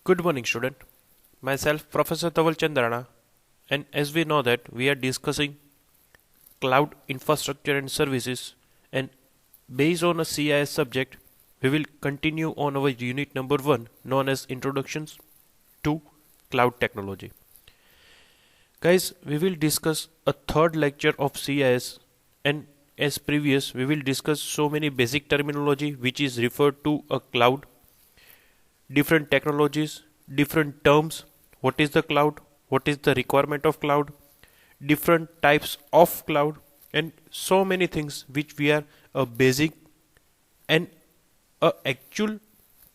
Good morning, student. Myself, Professor Dhaval Chandarana, and as we know that we are discussing cloud infrastructure and services, and based on a CIS subject, we will continue on our unit number 1, known as Introductions to Cloud Technology. Guys, we will discuss a third lecture of CIS, and as previous, we will discuss so many basic terminology which is referred to a cloud, different technologies, different terms, what is the cloud, what is the requirement of cloud, different types of cloud, and so many things which we are a basic and a actual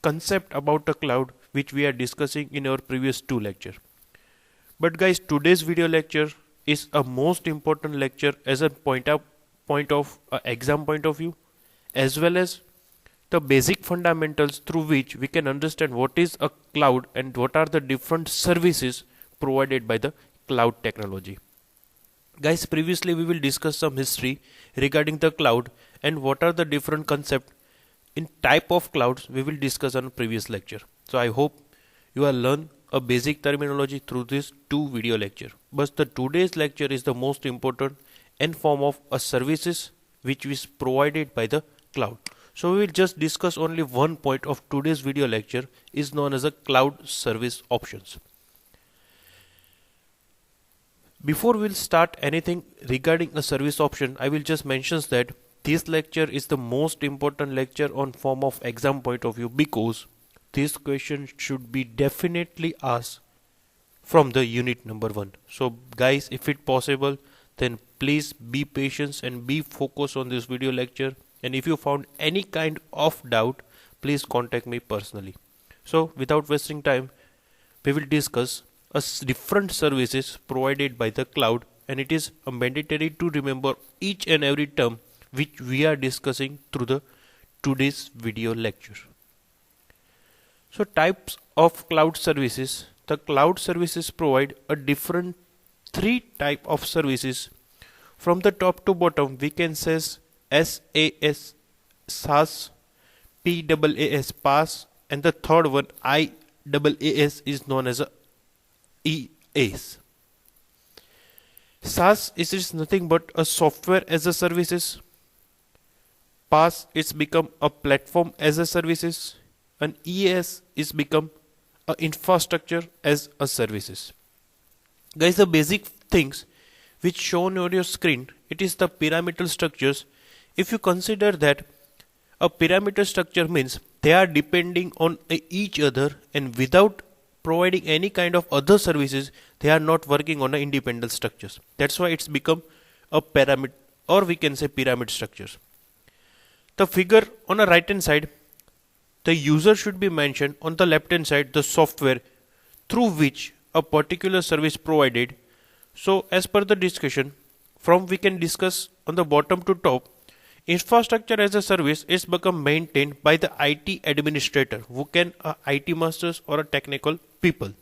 concept about a cloud which we are discussing in our previous 2 lecture. But guys, today's video lecture is a most important lecture as a point of exam point of view, as well as the basic fundamentals through which we can understand what is a cloud and what are the different services provided by the cloud technology. Guys, previously we will discuss some history regarding the cloud and what are the different concepts in type of clouds we will discuss on previous lecture. So I hope you will learn a basic terminology through this 2 video lecture. But the today's lecture is the most important in form of a services which is provided by the cloud. So we will just discuss only one point of today's video lecture is known as a cloud service options. Before we'll start anything regarding a service option, I will just mention that this lecture is the most important lecture on form of exam point of view, because this question should be definitely asked from the unit number 1. So guys, if it possible, then please be patient and be focused on this video lecture. And if you found any kind of doubt, please contact me personally. So without wasting time, we will discuss different services provided by the cloud, and it is mandatory to remember each and every term which we are discussing through the today's video lecture. So types of cloud services. The cloud services provide a different 3 type of services. From the top to bottom, we can say SaaS, SaaS, PaaS, PaaS, and the third one IaaS is known as a IaaS. SaaS is nothing but a software as a services. PaaS it's become a platform as a services, and IaaS is become a infrastructure as a services. Guys, the basic things which shown on your screen, it is the pyramidal structures. If you consider that a pyramidal structure means they are depending on each other, and without providing any kind of other services, they are not working on independent structures. That's why it's become a pyramid, or we can say pyramid structures. The figure on the right hand side, the user should be mentioned. On the left hand side, the software through which a particular service provided. So as per the discussion, from we can discuss on the bottom to top, infrastructure as a service is become maintained by the IT administrator, who can IT masters or a technical people.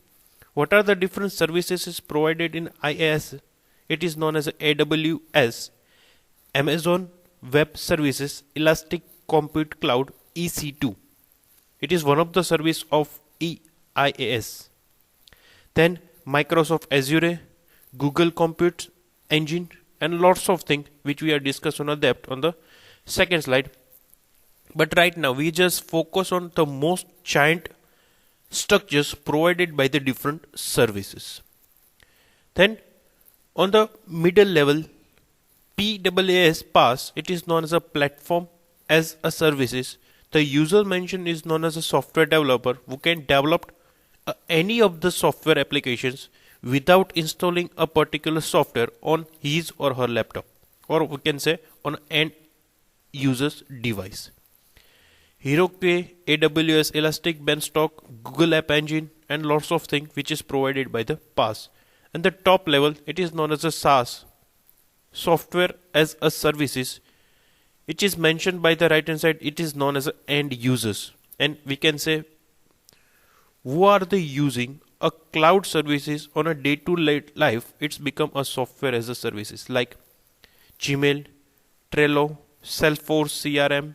What are the different services is provided in IaaS? It is known as AWS, Amazon Web Services, Elastic Compute Cloud, EC2. It is one of the service of IaaS. Then Microsoft Azure, Google Compute Engine, and lots of things which we are discussing on depth on the second slide. But right now we just focus on the most giant structures provided by the different services. Then on the middle level, PaaS, PaaS, it is known as a platform as a services. The user mentioned is known as a software developer who can develop any of the software applications without installing a particular software on his or her laptop, or we can say on an user's device. Heroku, AWS, Elastic Beanstalk, Google App Engine, and lots of things which is provided by the PaaS. And the top level, it is known as a SaaS, software as a services. It is mentioned by the right hand side, it is known as end users, and we can say who are they using a cloud services on a day-to-day life. It's become a software as a services like Gmail, Trello, Salesforce CRM,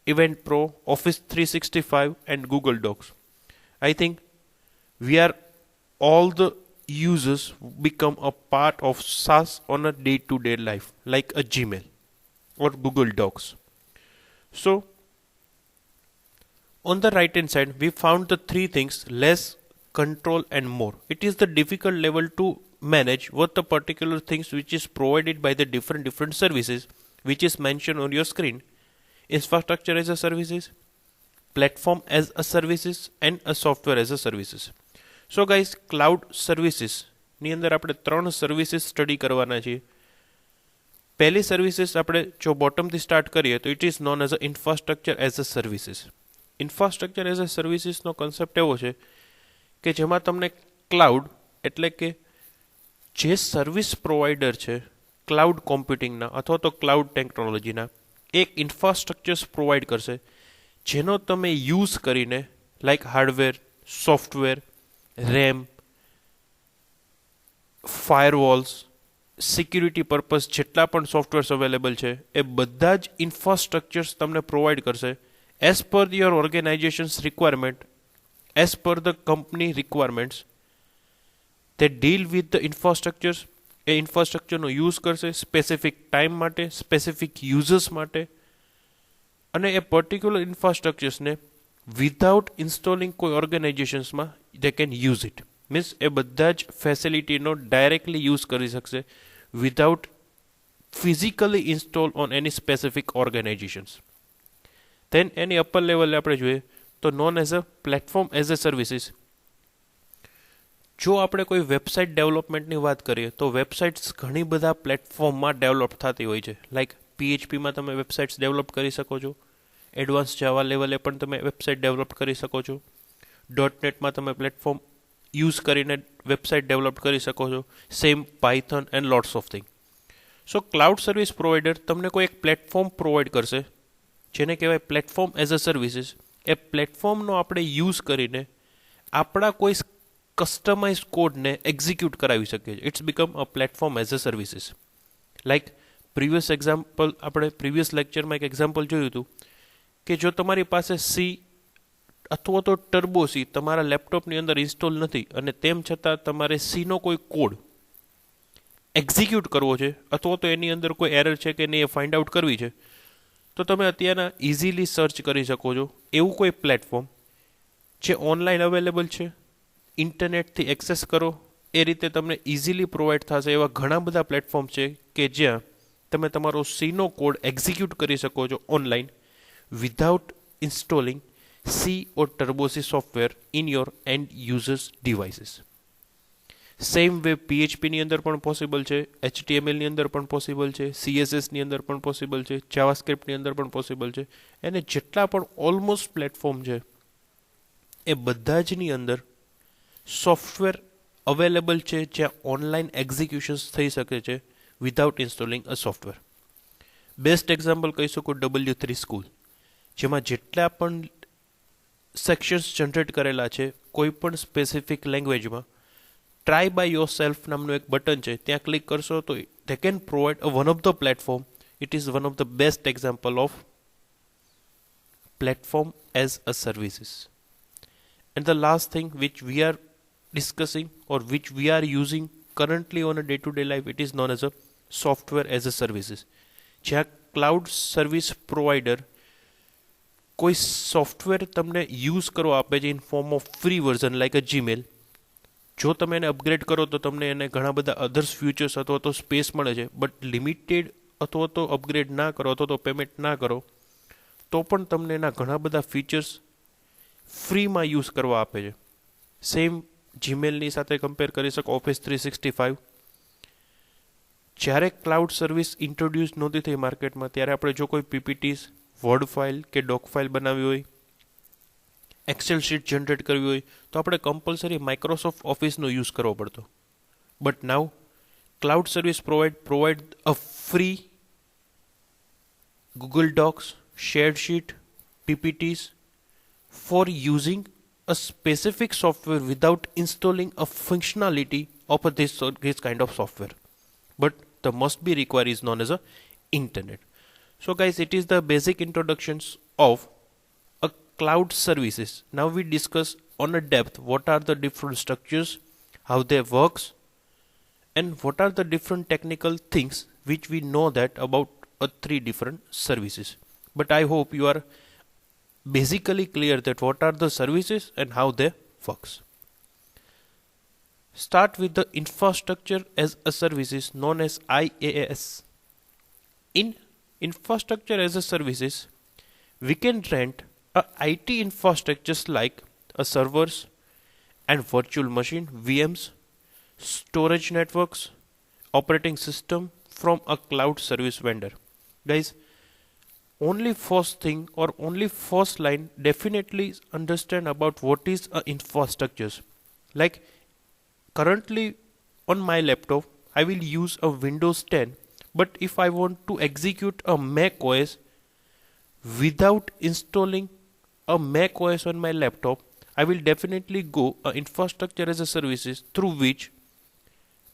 Event Pro, Office 365, and Google Docs. I think we are all the users become a part of SaaS on a day-to-day life, like a Gmail or Google Docs. So on the right hand side, we found the three things: less, control, and more. It is the difficult level to manage what the particular things which is provided by the different services which is mentioned on your screen: infrastructure as a services, platform as a services, and a software as a services. So guys, cloud services ની અંદર આપણે ત્રણ services study કરવાના છીએ. પહેલી services આપણે જો બોટમથી start કરીએ તો it is known as a infrastructure as a services. Infrastructure as a સર્વિસીસનો કોન્સેપ્ટ એવો છે કે જેમાં તમને ક્લાઉડ એટલે કે જે સર્વિસ પ્રોવાઈડર છે ક્લાઉડ કોમ્પ્યુટિંગના અથવા તો ક્લાઉડ ટેકનોલોજીના એક ઇન્ફ્રાસ્ટ્રક્ચર્સ પ્રોવાઈડ કરશે જેનો તમે યુઝ કરીને like hardware, software, RAM, firewalls, security purpose જેટલા પણ સોફ્ટવેર્સ અવેલેબલ છે એ બધા જ ઇન્ફ્રાસ્ટ્રક્ચર્સ તમને પ્રોવાઈડ કરશે as per your organisations requirement, as per the company requirements. તે ડીલ વિથ ધ ઇન્ફ્રાસ્ટ્રક્ચર્સ, એ ઇન્ફ્રાસ્ટ્રક્ચરનો યુઝ કરશે સ્પેસિફિક ટાઈમ માટે, સ્પેસિફિક યુઝર્સ માટે, અને એ પર્ટિક્યુલર ઇન્ફ્રાસ્ટ્રક્ચર્સને વિધાઉટ ઇન્સ્ટોલિંગ કોઈ ઓર્ગેનાઇઝેશન્સમાં they can use it. Means એ બધા જ ફેસિલિટીનો ડાયરેક્ટલી યુઝ કરી શકશે without physically install on any specific organisations. Then any upper લેવલે આપણે જોઈએ તો known as a platform as a services. જો આપણે કોઈ વેબસાઇટ ડેવલપમેન્ટની વાત કરીએ તો વેબસાઇટ્સ ઘણી બધા પ્લેટફોર્મમાં ડેવલપ થતી હોય છે. લાઈક PHPમાં તમે વેબસાઇટ્સ ડેવલપ કરી શકો છો, એડવાન્સ જાવા લેવલે પણ તમે વેબસાઇટ ડેવલપ કરી શકો છો, .NETમાં તમે પ્લેટફોર્મ યુઝ કરીને વેબસાઇટ ડેવલપ કરી શકો છો, same Python and lots of thing. So cloud service provider તમને કોઈ એક પ્લેટફોર્મ પ્રોવાઈડ કરશે જેને કહેવાય પ્લેટફોર્મ એઝ અ સર્વિસીસ. એ પ્લેટફોર્મનો આપણે યુઝ કરીને આપણા કોઈ કસ્ટમાઇઝ કોડને એક્ઝિક્યુટ કરાવી શકીએ છીએ. It's become a platform as a services. Like previous example, આપણે પ્રીવિયસ લેક્ચરમાં એક એક્ઝામ્પલ જોયું હતું કે જો તમારી પાસે સી અથવા તો ટર્બો સી તમારા લેપટોપની અંદર ઇન્સ્ટોલ નથી અને તેમ છતાં તમારે સીનો કોઈ કોડ એક્ઝિક્યુટ કરવો છે અથવા તો એની અંદર કોઈ એરર છે કે નહીં એ ફાઇન્ડ આઉટ કરવી છે, તો તમે અત્યારના ઇઝીલી સર્ચ કરી શકો છો એવું કોઈ પ્લેટફોર્મ જે ઓનલાઈન અવેલેબલ છે, ઇન્ટરનેટથી એક્સેસ કરો એ રીતે તમને ઇઝીલી પ્રોવાઈડ થશે. એવા ઘણા બધા પ્લેટફોર્મ છે કે જ્યાં તમે તમારો સીનો કોડ એક્ઝિક્યુટ કરી શકો છો online without installing C or Turbo C software in your end users devices. Same way PHP ની અંદર પણ પોસિબલ છે, HTML ની અંદર પણ પોસિબલ છે, CSS ની અંદર પણ પોસિબલ છે, JavaScript ની અંદર પણ પોસિબલ છે, અને જેટલા પણ ઓલમોસ્ટ પ્લેટફોર્મ છે એ બધા જની અંદર સોફ્ટવેર અવેલેબલ છે જ્યાં ઓનલાઈન એક્ઝિક્યુશન્સ થઈ શકે છે વિધાઉટ ઇન્સ્ટોલિંગ અ સોફ્ટવેર. બેસ્ટ એક્ઝામ્પલ કહી શકો W3 સ્કૂલ, જેમાં જેટલા પણ સેક્શન્સ જનરેટ કરેલા છે કોઈ પણ સ્પેસિફિક લેંગ્વેજમાં, ટ્રાય બાય યોર સેલ્ફ નામનું એક બટન છે, ત્યાં ક્લિક કરશો તો they can provide one of the platform. It is one of the best example of platform as a services. And the last thing which we are discussing or which we are using currently on a day-to-day life, it is known as a software as a services. જ્યાં cloud service provider કોઈ software તમને use કરવા આપે છે in form of free version like a Gmail. જો તમે એને upgrade કરો તો તમને એને ઘણા બધા અધર્સ ફ્યુચર્સ અથવા તો સ્પેસ મળે છે, બટ લિમિટેડ અથવા તો અપગ્રેડ ના કરો અથવા તો પેમેન્ટ ના કરો તો પણ તમને એના ઘણા બધા ફીચર્સ ફ્રીમાં યુઝ કરવા આપે છે. સેમ જીમેલની સાથે કમ્પેર કરી શકો ઓફિસ 365. જ્યારે ક્લાઉડ સર્વિસ ઇન્ટ્રોડ્યુસ નહોતી થઈ માર્કેટમાં ત્યારે આપણે જો કોઈ PPTs, વર્ડ ફાઇલ કે ડોક ફાઇલ બનાવી હોય, એક્સેલ શીટ જનરેટ કરવી હોય તો આપણે કમ્પલસરી માઇક્રોસોફ્ટ ઓફિસનો યુઝ કરવો પડતો. But now cloud service provide a free Google Docs, shared sheet, PPTs for using a specific software without installing a functionality of this kind of software. But the must be required is known as a internet. So guys, it is the basic introductions of a cloud services. Now we discuss on a depth what are the different structures, how they works, and what are the different technical things which we know that about three different services. But I hope you are basically clear that what are the services and how they works. Start with the infrastructure as a services known as IaaS. In infrastructure as a services, we can rent a IT infrastructures like a servers and virtual machine VMs, storage networks, operating system from a cloud service vendor. Guys, only first thing or only first line definitely understand about what is a infrastructures. Like currently on my laptop I will use a Windows 10, but if I want to execute a Mac OS without installing a Mac OS on my laptop, I will definitely go a infrastructure as a services through which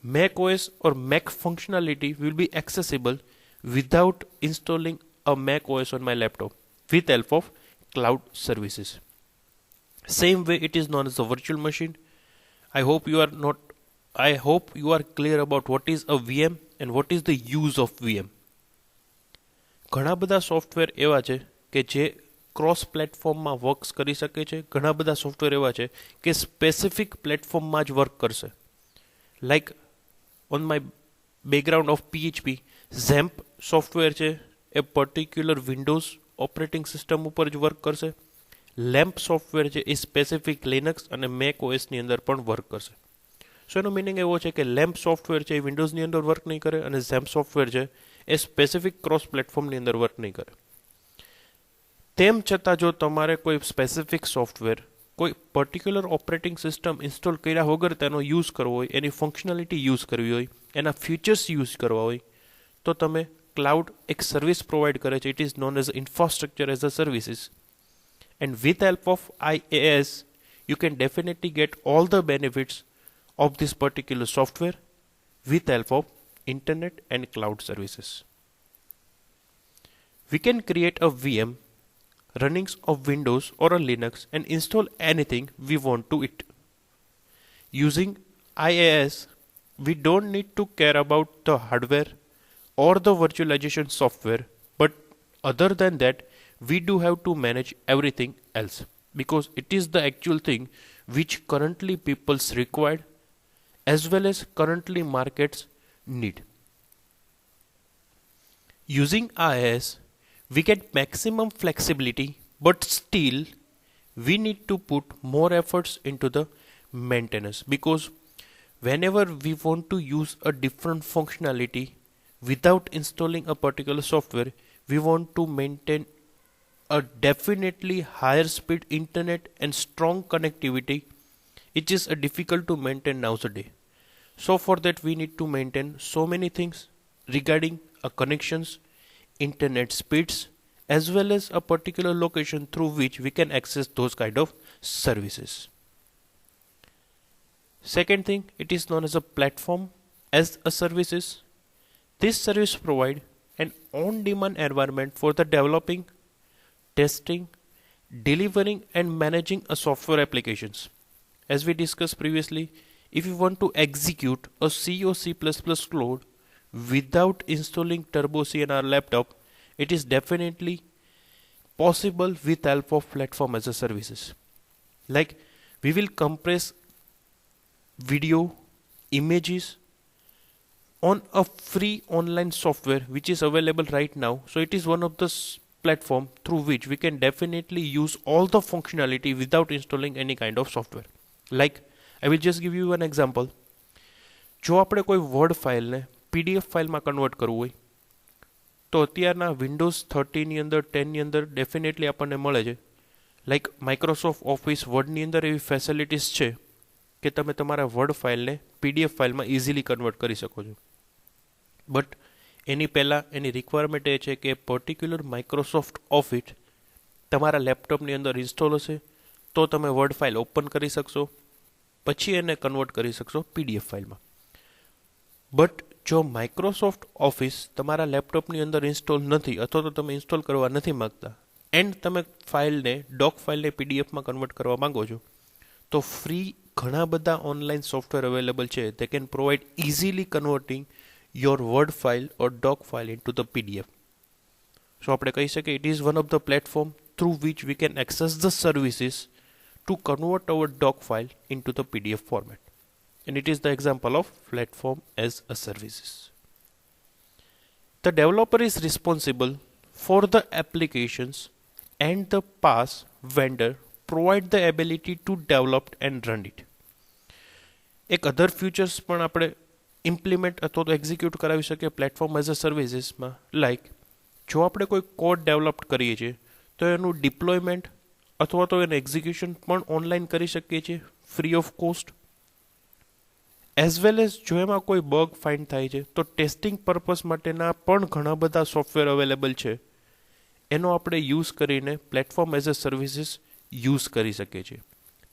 Mac OS or Mac functionality will be accessible without installing a Mac OS on my laptop with help of cloud services. Same way it is known as a virtual machine. I hope you are clear about what is a VM and what is the use of VM. ઘણા બધા software એવા છે કે જે cross પ્લેટફોર્મમાં works કરી શકે છે. ઘણા બધા સોફ્ટવેર એવા છે કે સ્પેસિફિક પ્લેટફોર્મમાં જ વર્ક કરશે. Like on my background of PHP, XAMPP software છે એ પર્ટિક્યુલર વિન્ડોઝ ઓપરેટિંગ સિસ્ટમ ઉપર જ વર્ક કરશે. લેમ્પ સોફ્ટવેર છે એ સ્પેસિફિક લિનક્સ અને મેક ઓએસની અંદર પણ વર્ક કરશે. સો એનો મિનિંગ એવો છે કે લેમ્પ સોફ્ટવેર છે એ વિન્ડોઝની અંદર વર્ક નહીં કરે અને ઝેમ્પ સોફ્ટવેર છે એ સ્પેસિફિક ક્રોસ પ્લેટફોર્મની અંદર વર્ક નહીં કરે. તેમ છતાં જો તમારે કોઈ સ્પેસિફિક સોફ્ટવેર કોઈ પર્ટિક્યુલર ઓપરેટિંગ સિસ્ટમ ઇન્સ્ટોલ કર્યા વગર તેનો યુઝ કરવો હોય, એની ફંક્શનાલિટી યુઝ કરવી હોય, એના ફીચર્સ યુઝ કરવા હોય, તો તમે ક્લાઉડ એક સર્વિસ પ્રોવાઈડ કરે છે. It is known as infrastructure as a services. And with help of IaaS, you can definitely get all the benefits of this particular software with help of internet and cloud services. We can create a VM running of Windows or a Linux and install anything we want to it. Using IaaS, we don't need to care about the hardware or the virtualization software, but other than that, we do have to manage everything else because it is the actual thing which currently people's required as well as currently markets need. Using IaaS, we get maximum flexibility, but still we need to put more efforts into the maintenance because whenever we want to use a different functionality without installing a particular software, we want to maintain a definitely higher speed internet and strong connectivity, which is difficult to maintain nowadays. So for that we need to maintain so many things regarding connections, internet speeds, as well as a particular location through which we can access those kind of services. Second thing, it is known as a platform as a services. This service provide an on-demand environment for the developing, testing, delivering and managing a software applications. As we discussed previously, if you want to execute a C or C++ code without installing Turbo C in our laptop, it is definitely possible with help of platform as a services. Like we will compress video, images on a free online software which is available right now. So it is one of the platform through which we can definitely use all the functionality without installing any kind of software. Like I will just give you an example. જો આપણે કોઈ word ફાઇલને PDF ફાઇલમાં convert કરવું હોય તો અત્યારના Windows 30ની અંદર 10ની અંદર ડેફિનેટલી આપણને મળે છે. લાઈક માઇક્રોસોફ્ટ ઓફિસ વર્ડની અંદર એવી ફેસિલિટીઝ છે કે તમે તમારા વર્ડ ફાઇલને PDF ફાઇલમાં ઇઝીલી કન્વર્ટ કરી શકો છો. બટ એની પહેલાં એની રિક્વાયરમેન્ટ એ છે કે પર્ટિક્યુલર માઇક્રોસોફ્ટ ઓફિસ તમારા લેપટોપની અંદર ઇન્સ્ટોલ હશે તો તમે વર્ડ ફાઇલ ઓપન કરી શકશો, પછી એને કન્વર્ટ કરી શકશો PDF ફાઇલમાં. બટ જો માઇક્રોસોફ્ટ ઓફિસ તમારા લેપટોપની અંદર ઇન્સ્ટોલ નથી અથવા તો તમે ઇન્સ્ટોલ કરવા નથી માગતા એન્ડ તમે ફાઇલને ડોક ફાઇલને PDFમાં કન્વર્ટ કરવા માંગો છો, તો ફ્રી ઘણા બધા ઓનલાઈન સોફ્ટવેર અવેલેબલ છે. They can provide easily converting your Word file or doc file into the PDF. So આપણે કહી શકીએ it is one of the platform through which we can access the services to convert our doc file into the PDF format. And it is the example of platform as a services. The developer is responsible for the applications and the PaaS vendor provide the ability to develop and run it. એક અધર futures પણ આપણે implement અથવા તો execute કરાવી શકીએ platform as અ સર્વિસીસમાં. Like જો આપણે કોઈ કોડ ડેવલપ કરીએ છીએ તો એનું ડિપ્લોયમેન્ટ અથવા તો એનું એક્ઝિક્યુશન પણ ઓનલાઈન કરી શકીએ છીએ free of cost. As well as જો એમાં કોઈ બગ ફાઇન્ડ થાય છે તો ટેસ્ટિંગ પર્પઝ માટેના પણ ઘણા બધા સોફ્ટવેર અવેલેબલ છે. એનો આપણે યુઝ કરીને platform as a services use કરી શકીએ છીએ.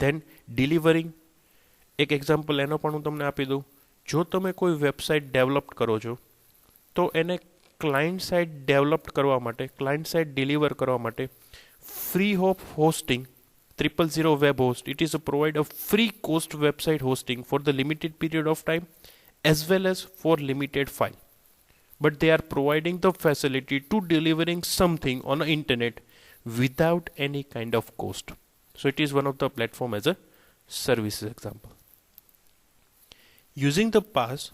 ધેન ડિલિવરિંગ એક એક્ઝામ્પલ એનો પણ હું તમને આપી દઉં. જો તમે કોઈ વેબસાઇટ ડેવલપ કરો છો તો એને ક્લાયન્ટ સાઇડ ડેવલપ કરવા માટે ક્લાયન્ટ સાઇડ ડિલિવર કરવા માટે free of hosting 000 web host, it is a provide a free cost website hosting for the limited period of time as well as for limited file. But they are providing the facility to delivering something on the internet without any kind of cost. So it is one of the platform as a services example. Using the PaaS,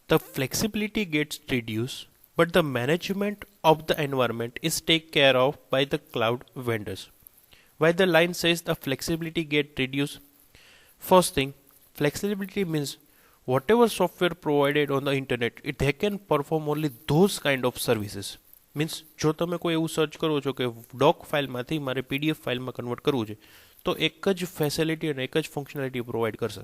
the flexibility gets reduced, but the management of the environment is taken care of by the cloud vendors. Why the line says the flexibility get reduced? First thing, flexibility means whatever software provided on the internet, they can perform only those kind of services. Means જો તમે કોઈ એવું search કરો છો કે ડોક ફાઇલમાંથી મારે PDF ફાઇલમાં convert કરવું છે તો એક જ ફેસિલિટી અને એક જ ફંક્શનાલિટી પ્રોવાઈડ કરશે.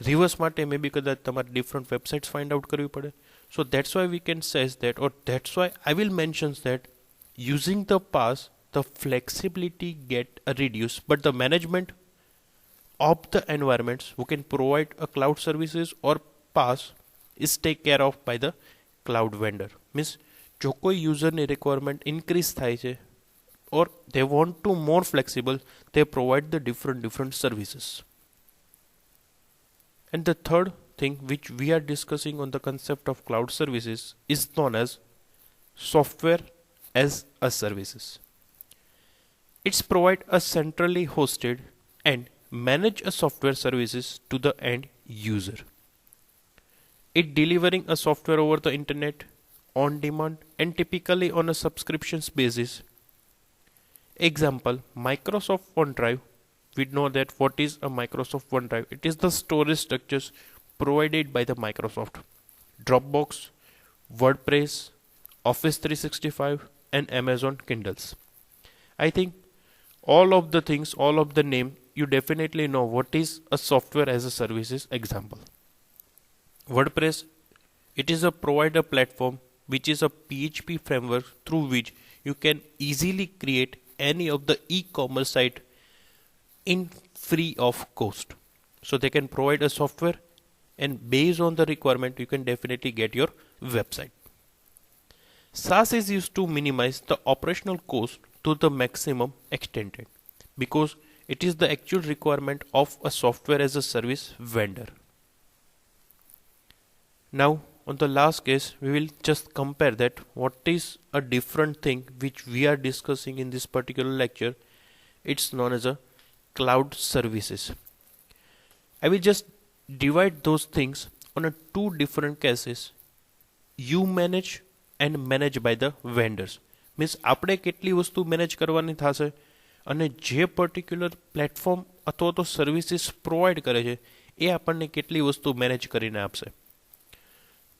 રિવર્સ માટે મે બી કદાચ તમારે ડિફરન્ટ વેબસાઇટ્સ ફાઇન્ડ આઉટ કરવી પડે. સો that's why we can says that or that's why I will mentions that using the PaaS the flexibility get reduced, but the management of the environments who can provide a cloud services or PaaS is taken care of by the cloud vendor. Means જો કોઈ યુઝરની requirement increase થાય છે or they want to more flexible, they provide the different services. And the third thing which we are discussing on the concept of cloud services is known as software as a services. It's provide a centrally hosted and manage a software services to the end user. It delivering a software over the internet on demand and typically on a subscriptions basis. Example, Microsoft OneDrive. We know that what is a Microsoft OneDrive. It is the storage structures provided by the Microsoft. Dropbox, WordPress, Office 365 and Amazon Kindles. I think all of the things, all of the name, you definitely know what is a software as a services example. WordPress, it is a provider platform which is a PHP framework through which you can easily create any of the e-commerce site in free of cost. So they can provide a software and based on the requirement you can definitely get your website. SaaS is used to minimize the operational cost to the maximum extent because it is the actual requirement of a software as a service vendor. Now on the last case we will just compare that what is a different thing which we are discussing in this particular lecture. It's known as a cloud services. I will just divide those things on a two different cases. You manage and managed by the vendors. Means આપણે કેટલી વસ્તુ manage કરવાની થશે અને જે particular platform અથવા તો services provide કરે છે એ આપણને કેટલી વસ્તુ મેનેજ કરીને આપશે.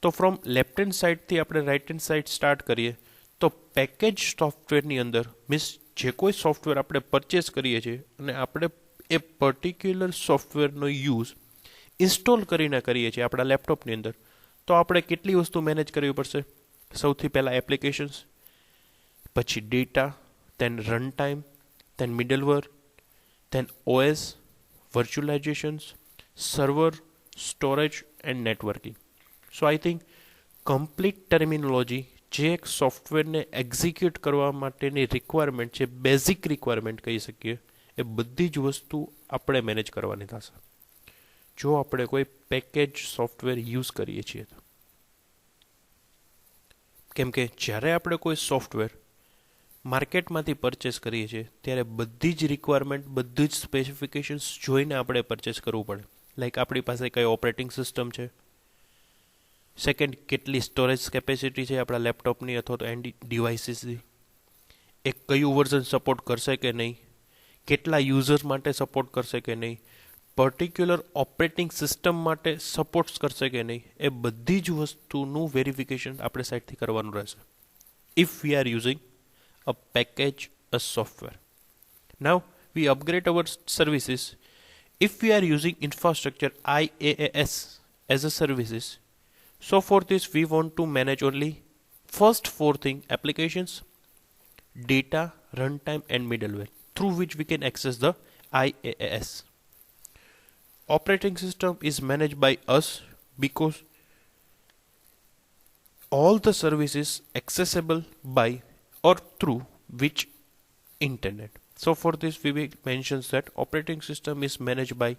તો ફ્રોમ લેફ્ટ હેન્ડ સાઇડથી આપણે રાઇટ હેન્ડ સાઇડ સ્ટાર્ટ કરીએ તો પેકેજ સોફ્ટવેરની અંદર મીન્સ જે કોઈ સોફ્ટવેર આપણે પરચેસ કરીએ છીએ અને આપણે એ પર્ટિક્યુલર સોફ્ટવેરનો યુઝ ઇન્સ્ટોલ કરીને કરીએ છીએ આપણા લેપટોપની અંદર તો આપણે કેટલી વસ્તુ મેનેજ કરવી પડશે. સૌથી પહેલાં એપ્લિકેશન્સ, પછી data, then runtime, then middleware, then OS, virtualizations, server, storage and networking. So I think complete terminology જે એક સોફ્ટવેરને એક્ઝિક્યુટ કરવા માટેની રિક્વાયરમેન્ટ છે, બેઝિક રિક્વાયરમેન્ટ કહી શકીએ, એ બધી જ વસ્તુ આપણે મેનેજ કરવાની થશે જો આપણે કોઈ પેકેજ સોફ્ટવેર યુઝ કરીએ છીએ તો. કેમ કે જ્યારે આપણે કોઈ સોફ્ટવેર માર્કેટમાંથી પરચેસ કરીએ છીએ ત્યારે બધી જ રિક્વાયરમેન્ટ બધી જ સ્પેસિફિકેશન્સ જોઈને આપણે પરચેસ કરવું પડે. લાઈક આપણી પાસે કઈ ઓપરેટિંગ સિસ્ટમ છે, સેકન્ડ કેટલી સ્ટોરેજ કેપેસિટી છે આપણા લેપટોપની અથવા તો એન્ડ ડિવાઇસીસની, એ કયું વર્ઝન સપોર્ટ કરશે કે નહીં, કેટલા યુઝર્સ માટે સપોર્ટ કરશે કે નહીં, પર્ટિક્યુલર ઓપરેટિંગ સિસ્ટમ માટે સપોર્ટ્સ કરશે કે નહીં, એ બધી જ વસ્તુનું વેરિફિકેશન આપણે સાઇડથી કરવાનું રહેશે if we are using a package, a software. Now we upgrade our services. If we are using infrastructure IaaS as a services, so for this we want to manage only first four things: applications, data, runtime and middleware, through which we can access the IaaS. Operating system is managed by us because all the services accessible by or through which internet. So for this we will mention that operating system is managed by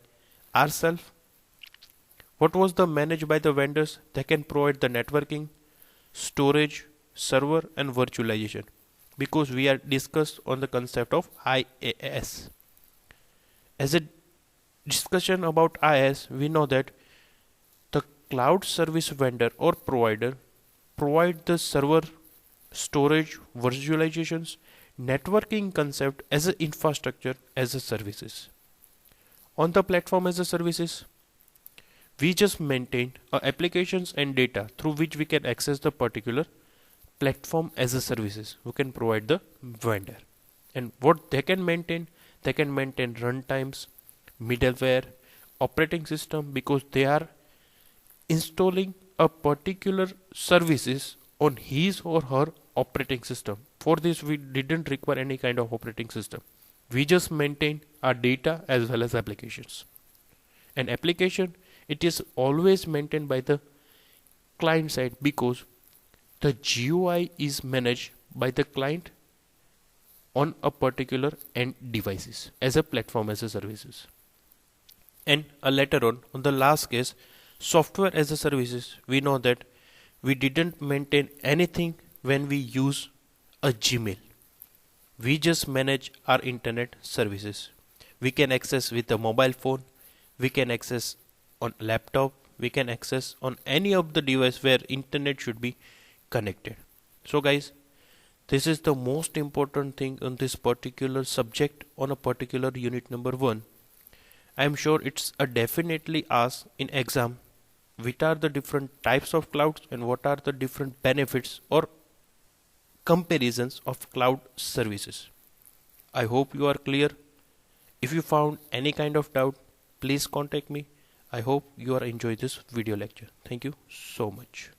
ourselves. What was the managed by the vendors? They can provide the networking, storage, server and virtualization, because we are discussed on the concept of IaaS. As a discussion about IaaS, we know that the cloud service vendor or provider provide the server, storage, virtualizations, networking concept as an infrastructure as a services. On the platform as a services, we just maintain applications and data through which we can access the particular platform as a services. We can provide the vendor. And what they can maintain runtimes, middleware, operating system, because they are installing a particular services on his or her operating system. For this we didn't require any kind of operating system. We just maintain our data as well as applications. An application, it is always maintained by the client side because the GUI is managed by the client on a particular end devices as a platform as a services. And later on the last case, software as a services, we know that we didn't maintain anything when we use a Gmail. We just manage our internet services. We can access with a mobile phone, we can access on laptop, we can access on any of the device where internet should be connected. So guys, this is the most important thing on this particular subject on a particular unit number 1. I am sure it's a definitely asked in exam, which are the different types of clouds and what are the different benefits or comparisons of cloud services. I hope you are clear. If you found any kind of doubt, please contact me. I hope you are enjoying this video lecture. Thank you so much.